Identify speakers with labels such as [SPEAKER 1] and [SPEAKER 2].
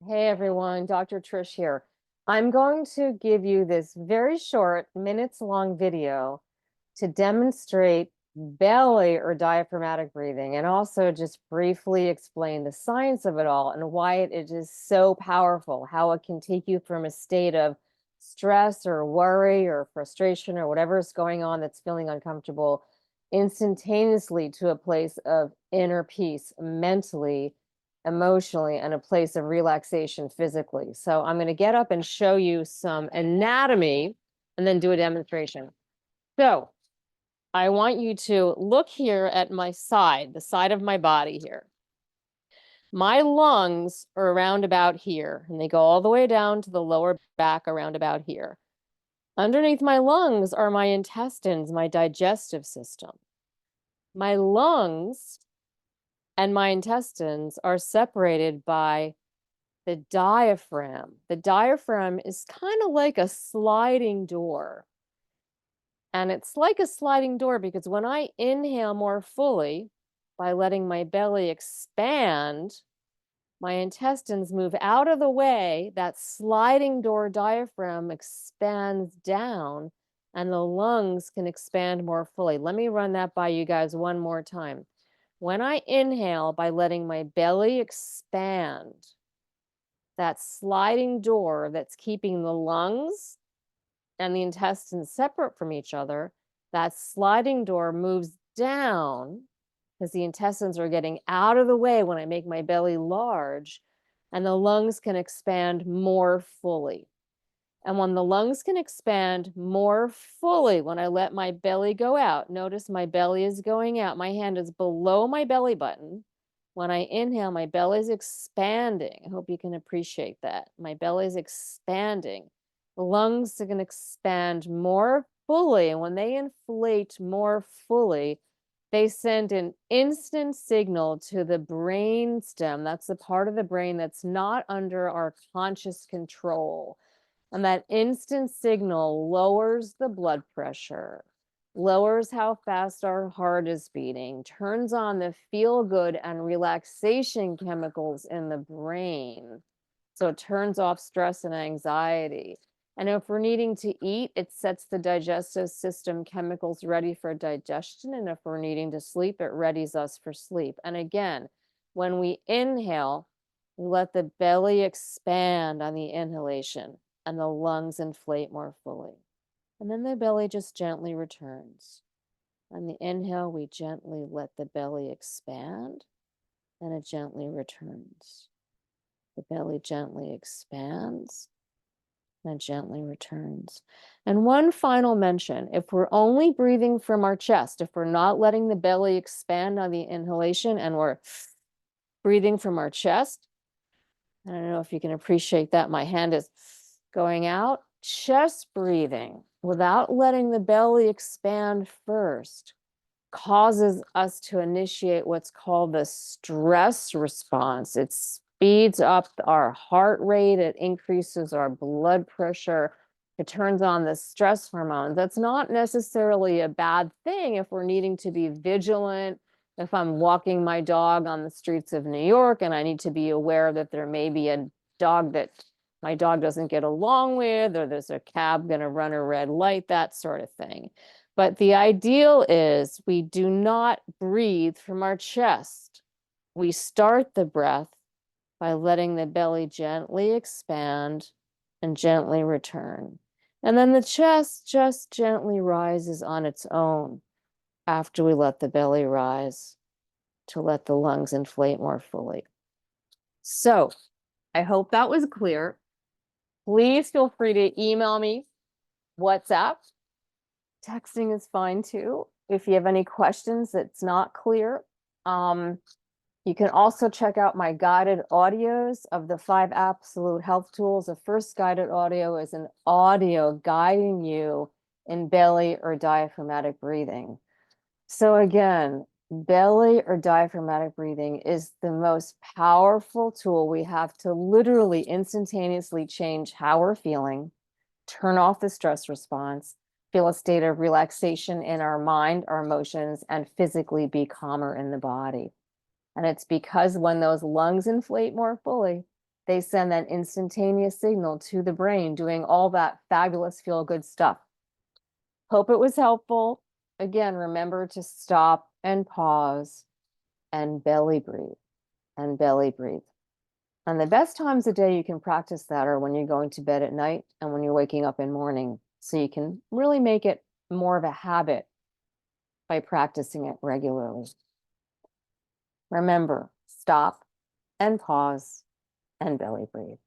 [SPEAKER 1] Hey everyone, Dr. Trish here. I'm going to give you this very short, minutes long video to demonstrate belly or diaphragmatic breathing and also just briefly explain the science of it all and why it is so powerful, how it can take you from a state of stress or worry or frustration or whatever is going on that's feeling uncomfortable instantaneously to a place of inner peace mentally, emotionally, and a place of relaxation physically. So I'm going to get up and show you some anatomy and then do a demonstration. So I want you to look here at my side, the side of my body here. My lungs are around about here, and they go all the way down to the lower back around about here. Underneath my lungs are my intestines, my digestive system. My lungs and my intestines are separated by the diaphragm. The diaphragm is kind of like a sliding door. And it's like a sliding door because when I inhale more fully by letting my belly expand, my intestines move out of the way. That sliding door diaphragm expands down and the lungs can expand more fully. Let me run that by you guys one more time. When I inhale by letting my belly expand, that sliding door that's keeping the lungs and the intestines separate from each other, that sliding door moves down because the intestines are getting out of the way when I make my belly large, and the lungs can expand more fully. And when the lungs can expand more fully, when I let my belly go out, notice my belly is going out. My hand is below my belly button. When I inhale, my belly is expanding. I hope you can appreciate that. My belly is expanding. The lungs are going to expand more fully. And when they inflate more fully, they send an instant signal to the brain stem. That's the part of the brain that's not under our conscious control. And that instant signal lowers the blood pressure, lowers how fast our heart is beating, turns on the feel good and relaxation chemicals in the brain. So it turns off stress and anxiety. And if we're needing to eat, it sets the digestive system chemicals ready for digestion. And if we're needing to sleep, it readies us for sleep. And again, when we inhale, we let the belly expand on the inhalation and the lungs inflate more fully. And then the belly just gently returns. On the inhale, we gently let the belly expand and it gently returns. The belly gently expands and gently returns. And one final mention, if we're only breathing from our chest, if we're not letting the belly expand on the inhalation and we're breathing from our chest, I don't know if you can appreciate that. My hand is going out. Chest breathing without letting the belly expand first causes us to initiate what's called the stress response. It speeds up our heart rate, it increases our blood pressure, it turns on the stress hormones. That's not necessarily a bad thing if we're needing to be vigilant. If I'm walking my dog on the streets of New York and I need to be aware that there may be a dog that my dog doesn't get along with, or there's a cab going to run a red light, that sort of thing. But the ideal is we do not breathe from our chest. We start the breath by letting the belly gently expand and gently return. And then the chest just gently rises on its own after we let the belly rise to let the lungs inflate more fully. So I hope that was clear. Please feel free to email me, WhatsApp. Texting is fine too. If you have any questions that's not clear, you can also check out my guided audios of the 5 absolute health tools. The first guided audio is an audio guiding you in belly or diaphragmatic breathing. So again, belly or diaphragmatic breathing is the most powerful tool we have to literally instantaneously change how we're feeling, turn off the stress response, feel a state of relaxation in our mind, our emotions, and physically be calmer in the body. And it's because when those lungs inflate more fully, they send that instantaneous signal to the brain, doing all that fabulous feel-good stuff. Hope it was helpful. Again, remember to stop and pause and belly breathe and belly breathe. And the best times of day you can practice that are when you're going to bed at night and when you're waking up in morning. So you can really make it more of a habit by practicing it regularly. Remember, stop and pause and belly breathe.